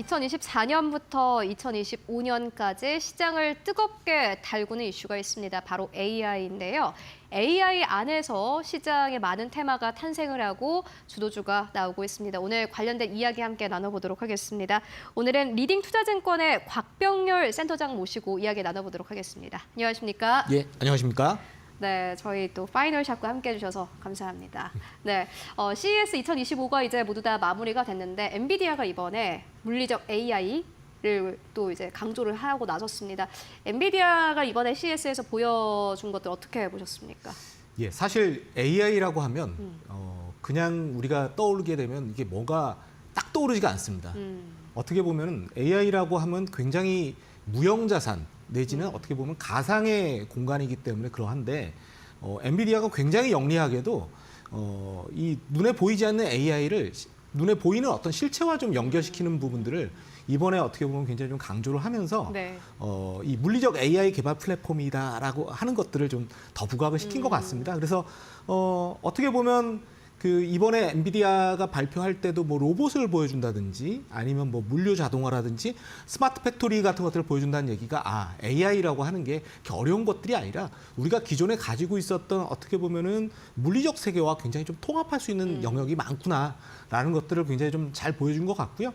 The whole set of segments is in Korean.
2024년부터 2025년까지 시장을 뜨겁게 달구는 이슈가 있습니다. 바로 AI인데요. AI 안에서 시장에 많은 테마가 탄생을 하고 주도주가 나오고 있습니다. 오늘 관련된 이야기 함께 나눠보도록 하겠습니다. 오늘은 리딩투자증권의 곽병렬 센터장 모시고 이야기 나눠보도록 하겠습니다. 안녕하십니까? 예, 안녕하십니까? 네, 저희 또 파이널샷과 함께 해주셔서 감사합니다. 네, CES 2025가 이제 모두 다 마무리가 됐는데 엔비디아가 이번에 물리적 AI를 또 이제 강조를 하고 나섰습니다. 엔비디아가 이번에 CES에서 보여준 것들 어떻게 보셨습니까? 예, 사실 AI라고 하면 그냥 우리가 떠오르게 되면 이게 뭐가 딱 떠오르지가 않습니다. 어떻게 보면 AI라고 하면 굉장히 무형자산 내지는 어떻게 보면 가상의 공간이기 때문에 그러한데 엔비디아가 굉장히 영리하게도 이 눈에 보이지 않는 AI를 눈에 보이는 어떤 실체와 좀 연결시키는 부분들을 이번에 어떻게 보면 굉장히 좀 강조를 하면서 네. 이 물리적 AI 개발 플랫폼이다라고 하는 것들을 좀 더 부각을 시킨 것 같습니다. 그래서 어떻게 보면 그 이번에 엔비디아가 발표할 때도 뭐 로봇을 보여준다든지 아니면 뭐 물류 자동화라든지 스마트 팩토리 같은 것들을 보여준다는 얘기가 AI라고 하는 게 이렇게 어려운 것들이 아니라 우리가 기존에 가지고 있었던 어떻게 보면은 물리적 세계와 굉장히 좀 통합할 수 있는 영역이 많구나라는 것들을 굉장히 좀 잘 보여준 것 같고요.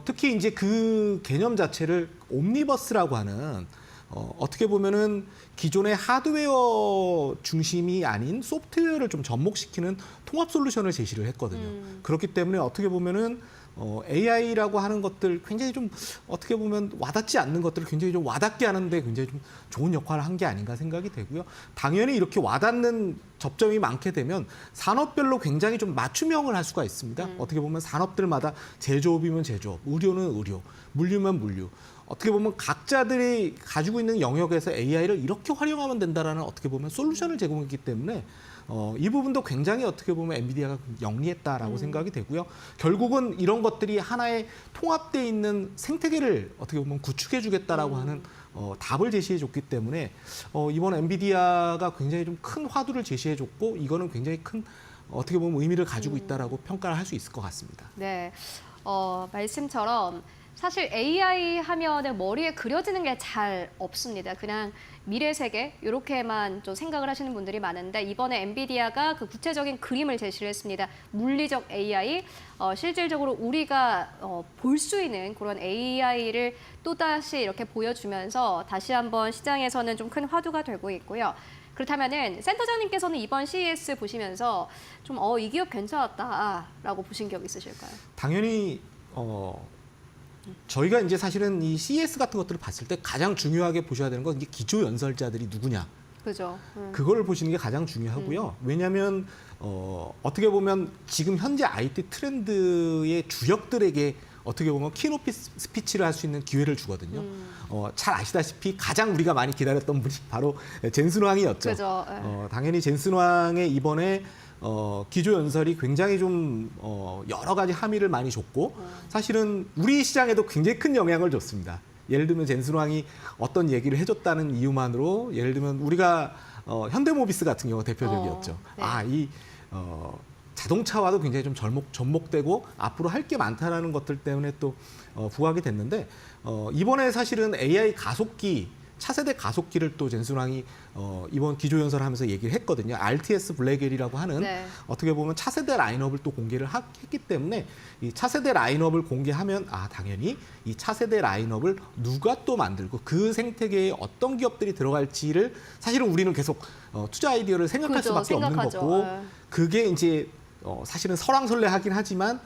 특히 이제 그 개념 자체를 옴니버스라고 하는 어떻게 보면은 기존의 하드웨어 중심이 아닌 소프트웨어를 좀 접목시키는 통합 솔루션을 제시를 했거든요. 그렇기 때문에 어떻게 보면은 AI라고 하는 것들 굉장히 좀 어떻게 보면 와닿지 않는 것들을 굉장히 좀 와닿게 하는데 굉장히 좀 좋은 역할을 한 게 아닌가 생각이 되고요. 당연히 이렇게 와닿는 접점이 많게 되면 산업별로 굉장히 좀 맞춤형을 할 수가 있습니다. 어떻게 보면 산업들마다 제조업이면 제조업, 의료는 의료, 물류면 물류. 어떻게 보면 각자들이 가지고 있는 영역에서 AI를 이렇게 활용하면 된다라는 어떻게 보면 솔루션을 제공했기 때문에 이 부분도 굉장히 어떻게 보면 엔비디아가 영리했다라고 생각이 되고요. 결국은 이런 것들이 하나의 통합되어 있는 생태계를 어떻게 보면 구축해주겠다라고 하는 답을 제시해줬기 때문에 이번 엔비디아가 굉장히 좀 큰 화두를 제시해줬고 이거는 굉장히 큰 어떻게 보면 의미를 가지고 있다라고 평가를 할 수 있을 것 같습니다. 네, 말씀처럼 사실 AI 하면은 머리에 그려지는 게 잘 없습니다. 그냥 미래 세계 이렇게만 좀 생각을 하시는 분들이 많은데 이번에 엔비디아가 그 구체적인 그림을 제시를 했습니다. 물리적 AI, 실질적으로 우리가 볼 수 있는 그런 AI를 또다시 이렇게 보여주면서 다시 한번 시장에서는 좀 큰 화두가 되고 있고요. 그렇다면은 센터장님께서는 이번 CES 보시면서 좀 이 기업 괜찮았다라고 보신 적 있으실까요? 당연히 저희가 이제 사실은 이 CES 같은 것들을 봤을 때 가장 중요하게 보셔야 되는 건 이게 기조 연설자들이 누구냐. 그죠. 그걸 보시는 게 가장 중요하고요. 왜냐하면 어떻게 보면 지금 현재 IT 트렌드의 주역들에게 어떻게 보면 키노피 스피치를 할 수 있는 기회를 주거든요. 잘 아시다시피 가장 우리가 많이 기다렸던 분이 바로 젠슨 왕이었죠. 그죠. 당연히 젠슨 왕의 이번에 기조 연설이 굉장히 좀 여러 가지 함의를 많이 줬고 사실은 우리 시장에도 굉장히 큰 영향을 줬습니다. 예를 들면 젠슨 왕이 어떤 얘기를 해줬다는 이유만으로 예를 들면 우리가 현대모비스 같은 경우가 대표적이었죠. 네. 자동차와도 굉장히 좀 접목되고 앞으로 할 게 많다라는 것들 때문에 또 부각이 됐는데 이번에 사실은 AI 가속기 차세대 가속기를 또 젠슨 왕이 이번 기조연설을 하면서 얘기를 했거든요. RTS 블랙엘이라고 하는 네. 어떻게 보면 차세대 라인업을 또 공개를 했기 때문에 이 차세대 라인업을 공개하면 당연히 이 차세대 라인업을 누가 또 만들고 그 생태계에 어떤 기업들이 들어갈지를 사실은 우리는 계속 투자 아이디어를 생각할 그죠, 수밖에 없는 생각하죠. 거고 네. 그게 이제 사실은 설왕설래하긴 하지만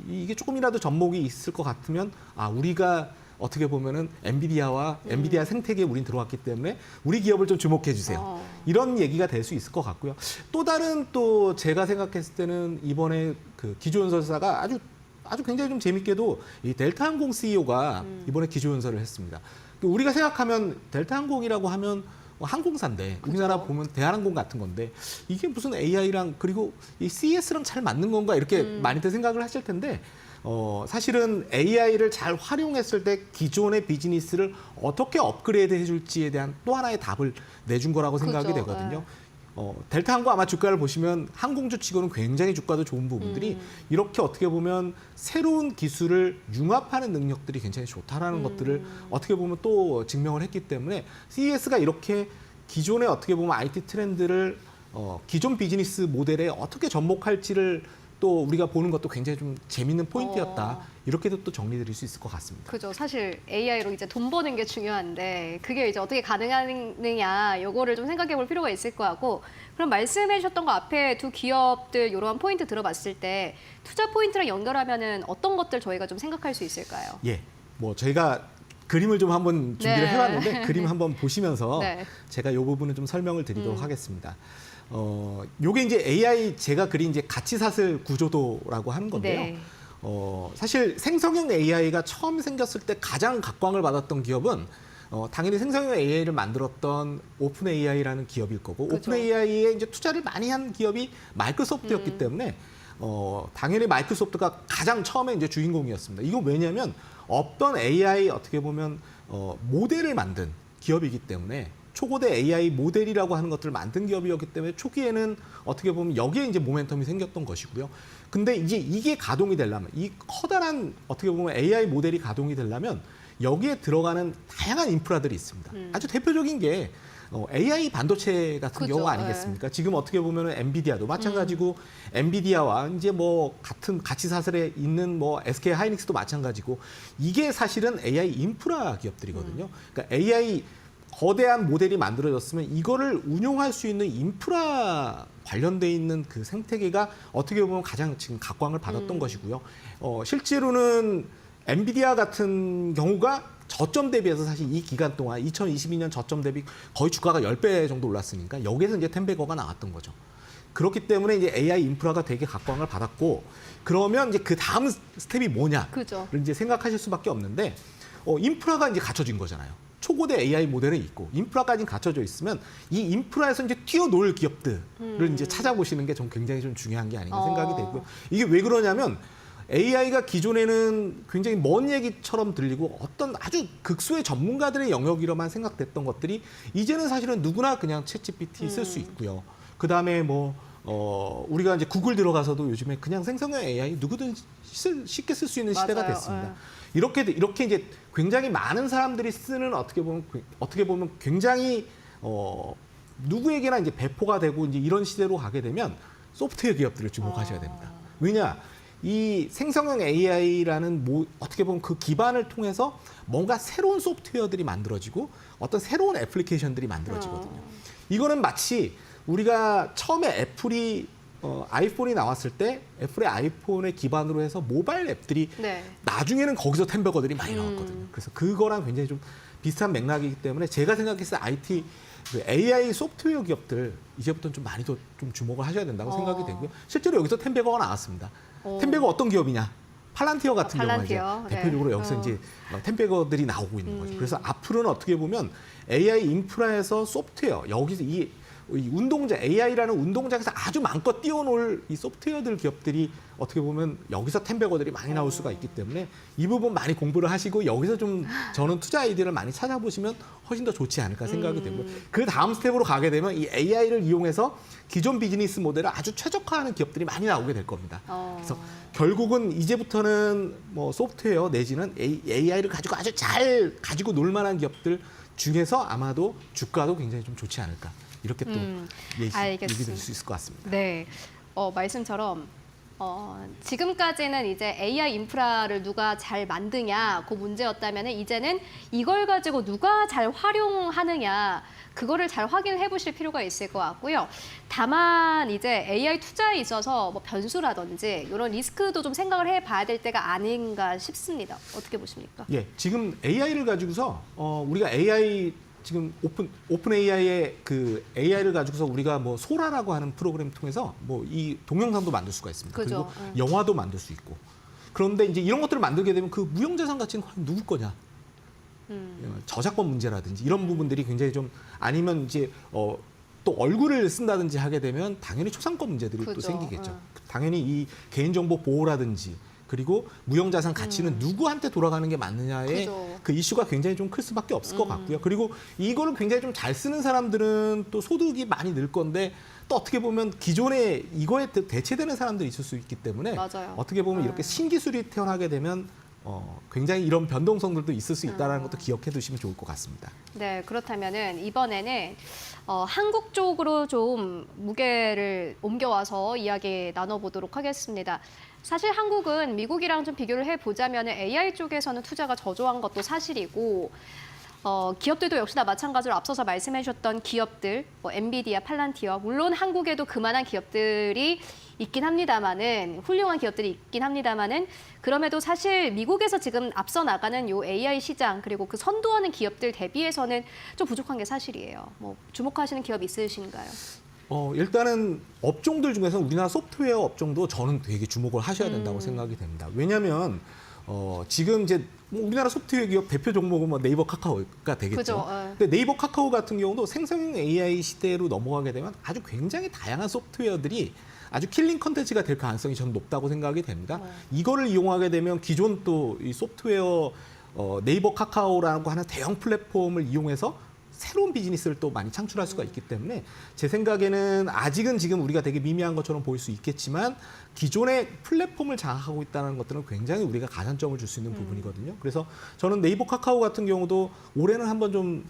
이게 조금이라도 접목이 있을 것 같으면 우리가 어떻게 보면은 엔비디아 생태계에 우린 들어왔기 때문에 우리 기업을 좀 주목해 주세요. 이런 얘기가 될 수 있을 것 같고요. 또 다른 또 제가 생각했을 때는 이번에 그 기조연설사가 아주 굉장히 좀 재밌게도 이 델타항공 CEO가 이번에 기조연설을 했습니다. 우리가 생각하면 델타항공이라고 하면 항공사인데 우리나라 보면 대한항공 같은 건데 이게 무슨 AI랑 그리고 이 CES랑 잘 맞는 건가 이렇게 많이들 생각을 하실 텐데 사실은 AI를 잘 활용했을 때 기존의 비즈니스를 어떻게 업그레이드 해줄지에 대한 또 하나의 답을 내준 거라고 생각이 그렇죠. 되거든요. 델타 항공 아마 주가를 보시면 항공주 치고는 굉장히 주가도 좋은 부분들이 이렇게 어떻게 보면 새로운 기술을 융합하는 능력들이 굉장히 좋다라는 것들을 어떻게 보면 또 증명을 했기 때문에 CES가 이렇게 기존의 어떻게 보면 IT 트렌드를 기존 비즈니스 모델에 어떻게 접목할지를 또 우리가 보는 것도 굉장히 좀 재밌는 포인트였다. 이렇게도 또 정리드릴 수 있을 것 같습니다. 그죠. 사실 AI로 이제 돈 버는 게 중요한데 그게 이제 어떻게 가능하느냐 요거를 좀 생각해 볼 필요가 있을 것 같고 그럼 말씀해 주셨던 거 앞에 두 기업들 이러한 포인트 들어봤을 때 투자 포인트랑 연결하면은 어떤 것들 저희가 좀 생각할 수 있을까요? 예, 뭐 저희가 그림을 좀 한번 준비를 네. 해봤는데 그림 한번 보시면서 네. 제가 이 부분은 좀 설명을 드리도록 하겠습니다. 요게 이제 AI 제가 그린 이제 가치사슬 구조도라고 하는 건데요. 네. 사실 생성형 AI가 처음 생겼을 때 가장 각광을 받았던 기업은 당연히 생성형 AI를 만들었던 오픈 AI라는 기업일 거고 그죠. 오픈 AI에 이제 투자를 많이 한 기업이 마이크로소프트였기 때문에 당연히 마이크로소프트가 가장 처음에 이제 주인공이었습니다. 이거 왜냐하면 없던 AI 어떻게 보면 모델을 만든 기업이기 때문에 초고대 AI 모델이라고 하는 것들을 만든 기업이었기 때문에 초기에는 어떻게 보면 여기에 이제 모멘텀이 생겼던 것이고요. 근데 이제 이게 가동이 되려면 이 커다란 어떻게 보면 AI 모델이 가동이 되려면 여기에 들어가는 다양한 인프라들이 있습니다. 아주 대표적인 게 AI 반도체 같은 그죠, 경우 아니겠습니까? 지금 어떻게 보면 엔비디아도 마찬가지고 엔비디아와 이제 뭐 같은 가치사슬에 있는 뭐 SK 하이닉스도 마찬가지고 이게 사실은 AI 인프라 기업들이거든요. 그러니까 AI 거대한 모델이 만들어졌으면 이거를 운용할 수 있는 인프라 관련돼 있는 그 생태계가 어떻게 보면 가장 지금 각광을 받았던 것이고요. 실제로는 엔비디아 같은 경우가 저점 대비해서 사실 이 기간 동안 2022년 저점 대비 거의 주가가 10배 정도 올랐으니까 여기에서 이제 텐베거가 나왔던 거죠. 그렇기 때문에 이제 AI 인프라가 되게 각광을 받았고 그러면 이제 그 다음 스텝이 뭐냐를 그죠. 이제 생각하실 수밖에 없는데 인프라가 이제 갖춰진 거잖아요. 초고대 AI 모델은 있고 인프라까지 갖춰져 있으면 이 인프라에서 이제 뛰어놀 기업들을 이제 찾아보시는 게 좀 굉장히 좀 중요한 게 아닌가 생각이 되고요. 이게 왜 그러냐면 AI가 기존에는 굉장히 먼 얘기처럼 들리고 어떤 아주 극소의 전문가들의 영역이로만 생각됐던 것들이 이제는 사실은 누구나 그냥 챗GPT 쓸 수 있고요. 그 다음에 뭐 우리가 이제 구글 들어가서도 요즘에 그냥 생성형 AI 누구든 쉽게 쓸 수 있는 시대가 맞아요. 됐습니다. 네. 이렇게 이제 굉장히 많은 사람들이 쓰는 어떻게 보면 굉장히 누구에게나 이제 배포가 되고 이제 이런 시대로 가게 되면 소프트웨어 기업들을 주목하셔야 됩니다. 왜냐? 이 생성형 AI라는 어떻게 보면 그 기반을 통해서 뭔가 새로운 소프트웨어들이 만들어지고 어떤 새로운 애플리케이션들이 만들어지거든요. 이거는 마치 우리가 처음에 애플이 아이폰이 나왔을 때 애플의 아이폰에 기반으로 해서 모바일 앱들이 네. 나중에는 거기서 템버거들이 많이 나왔거든요. 그래서 그거랑 굉장히 좀 비슷한 맥락이기 때문에 제가 생각했을 때 IT 그 AI 소프트웨어 기업들 이제부터는 좀 많이 더 좀 주목을 하셔야 된다고 생각이 되고요. 실제로 여기서 템베거가 나왔습니다. 템베거 어떤 기업이냐? 팔란티어 같은 경우가 이제 팔란티어. 대표적으로 네. 여기서 이제 템베거들이 나오고 있는 거죠. 그래서 앞으로는 어떻게 보면 AI 인프라에서 소프트웨어 여기서 이 운동자 AI라는 운동장에서 아주 마음껏 뛰어놀 이 소프트웨어들 기업들이 어떻게 보면 여기서 템베거들이 많이 나올 수가 있기 때문에 이 부분 많이 공부를 하시고 여기서 좀 저는 투자 아이디어를 많이 찾아보시면 훨씬 더 좋지 않을까 생각이 되고 그 다음 스텝으로 가게 되면 이 AI를 이용해서 기존 비즈니스 모델을 아주 최적화하는 기업들이 많이 나오게 될 겁니다. 그래서 결국은 이제부터는 뭐 소프트웨어 내지는 AI를 가지고 아주 잘 가지고 놀 만한 기업들 중에서 아마도 주가도 굉장히 좀 좋지 않을까. 이렇게 또 얘기 드릴 수 있을 것 같습니다. 네, 말씀처럼 지금까지는 이제 AI 인프라를 누가 잘 만드냐 그 문제였다면 이제는 이걸 가지고 누가 잘 활용하느냐 그거를 잘 확인해 보실 필요가 있을 것 같고요. 다만 이제 AI 투자에 있어서 뭐 변수라든지 이런 리스크도 좀 생각을 해봐야 될 때가 아닌가 싶습니다. 어떻게 보십니까? 예, 지금 AI를 가지고서 우리가 AI 지금 오픈 AI의 그 AI를 가지고서 우리가 뭐 소라라고 하는 프로그램 통해서 뭐 이 동영상도 만들 수가 있습니다. 그죠. 그리고 영화도 만들 수 있고. 그런데 이제 이런 것들을 만들게 되면 그 무형자산 가치는 과연 누구 거냐? 저작권 문제라든지 이런 부분들이 굉장히 좀 아니면 이제 또 얼굴을 쓴다든지 하게 되면 당연히 초상권 문제들이 또 그죠. 생기겠죠. 당연히 이 개인정보 보호라든지 그리고 무형자산 가치는 누구한테 돌아가는 게 맞느냐의 그죠. 그 이슈가 굉장히 좀 클 수밖에 없을 것 같고요. 그리고 이거를 굉장히 좀 잘 쓰는 사람들은 또 소득이 많이 늘 건데 또 어떻게 보면 기존에 이거에 대체되는 사람들이 있을 수 있기 때문에 맞아요. 어떻게 보면 이렇게 신기술이 태어나게 되면 굉장히 이런 변동성들도 있을 수 있다는 것도 기억해 두시면 좋을 것 같습니다. 네, 그렇다면은 이번에는 한국 쪽으로 좀 무게를 옮겨와서 이야기 나눠보도록 하겠습니다. 사실 한국은 미국이랑 좀 비교를 해보자면 AI 쪽에서는 투자가 저조한 것도 사실이고 기업들도 역시나 마찬가지로 앞서서 말씀해 주셨던 기업들, 뭐 엔비디아, 팔란티어, 물론 한국에도 그만한 기업들이 있긴 합니다만은 훌륭한 기업들이 있긴 합니다만은 그럼에도 사실 미국에서 지금 앞서 나가는 요 AI 시장 그리고 그 선도하는 기업들 대비해서는 좀 부족한 게 사실이에요. 뭐 주목하시는 기업 있으신가요? 일단은 업종들 중에서 우리나라 소프트웨어 업종도 저는 되게 주목을 하셔야 된다고 생각이 됩니다. 왜냐하면 지금 이제 뭐 우리나라 소프트웨어 기업 대표 종목은 뭐 네이버 카카오가 되겠죠. 그죠, 근데 네이버 카카오 같은 경우도 생성형 AI 시대로 넘어가게 되면 아주 굉장히 다양한 소프트웨어들이 아주 킬링 컨텐츠가 될 가능성이 저는 높다고 생각이 됩니다. 이거를 이용하게 되면 기존 또 이 소프트웨어 네이버 카카오라고 하는 대형 플랫폼을 이용해서 새로운 비즈니스를 또 많이 창출할 수가 있기 때문에 제 생각에는 아직은 지금 우리가 되게 미미한 것처럼 보일 수 있겠지만 기존의 플랫폼을 장악하고 있다는 것들은 굉장히 우리가 가산점을 줄 수 있는 부분이거든요. 그래서 저는 네이버 카카오 같은 경우도 올해는 한번 좀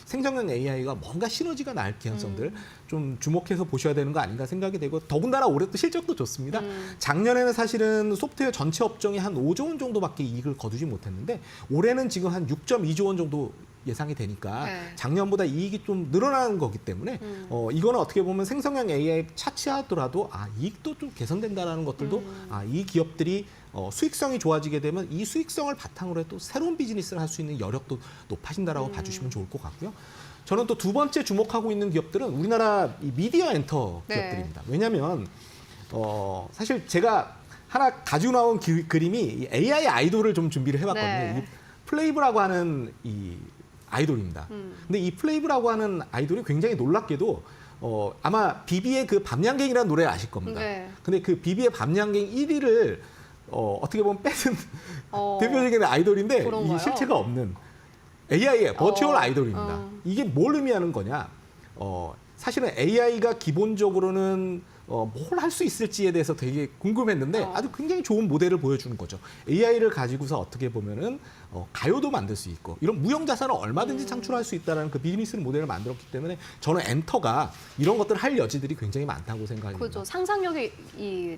생성형 AI가 뭔가 시너지가 날 가능성들 좀 주목해서 보셔야 되는 거 아닌가 생각이 되고 더군다나 올해 또 실적도 좋습니다. 작년에는 사실은 소프트웨어 전체 업종이 한 5조 원 정도밖에 이익을 거두지 못했는데 올해는 지금 한 6.2조 원 정도 예상이 되니까 네. 작년보다 이익이 좀 늘어나는 거기 때문에 이거는 어떻게 보면 생성형 AI 차치하더라도 이익도 좀 개선된다라는 것들도 이 기업들이 수익성이 좋아지게 되면 이 수익성을 바탕으로 해 또 새로운 비즈니스를 할 수 있는 여력도 높아진다라고 봐주시면 좋을 것 같고요. 저는 또 두 번째 주목하고 있는 기업들은 우리나라 이 미디어 엔터 네. 기업들입니다. 왜냐하면 사실 제가 하나 가지고 나온 그림이 이 AI 아이돌을 좀 준비를 해봤거든요. 네. 이 플레이브라고 하는 이 아이돌입니다. 근데 이 플레이브라고 하는 아이돌이 굉장히 놀랍게도 아마 비비의 그 밤양갱이라는 노래를 아실 겁니다. 네. 근데 그 비비의 밤양갱 1위를 어떻게 보면 뺏은 대표적인 아이돌인데 그런가요? 이 실체가 없는 AI의 버추얼 아이돌입니다. 어. 이게 뭘 의미하는 거냐? 사실은 AI가 기본적으로는 뭘 할 수 있을지에 대해서 되게 궁금했는데 아주 굉장히 좋은 모델을 보여주는 거죠. AI를 가지고서 어떻게 보면은 가요도 만들 수 있고 이런 무형 자산을 얼마든지 창출할 수 있다는 그 비즈니스 모델을 만들었기 때문에 저는 엔터가 이런 것들을 할 여지들이 굉장히 많다고 생각합니다. 그죠. 상상력이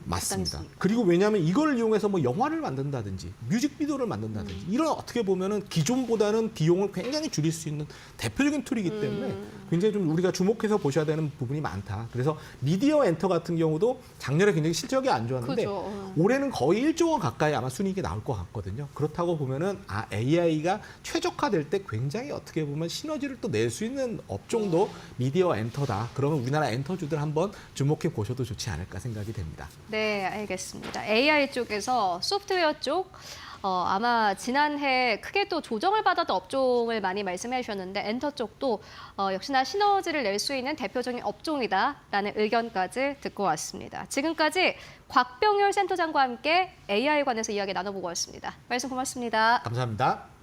맞습니다. 있습니다. 그리고 왜냐하면 이걸 이용해서 뭐 영화를 만든다든지 뮤직비디오를 만든다든지 이런 어떻게 보면은 기존보다는 비용을 굉장히 줄일 수 있는 대표적인 툴이기 때문에 굉장히 좀 우리가 주목해서 보셔야 되는 부분이 많다. 그래서 미디어 엔터 같은 경우도 작년에 굉장히 실적이 안 좋았는데 그죠. 올해는 거의 1조 원 가까이 아마 순이익이 나올 것 같거든요. 그렇다고 보면은 AI가 최적화될 때 굉장히 어떻게 보면 시너지를 또 낼 수 있는 업종도 미디어 엔터다. 그러면 우리나라 엔터주들 한번 주목해 보셔도 좋지 않을까 생각이 됩니다. 네, 알겠습니다. AI 쪽에서 소프트웨어 쪽 아마 지난해 크게 또 조정을 받았던 업종을 많이 말씀해 주셨는데 엔터 쪽도 역시나 시너지를 낼 수 있는 대표적인 업종이다라는 의견까지 듣고 왔습니다. 지금까지 곽병율 센터장과 함께 AI에 관해서 이야기 나눠보고 왔습니다. 말씀 고맙습니다. 감사합니다.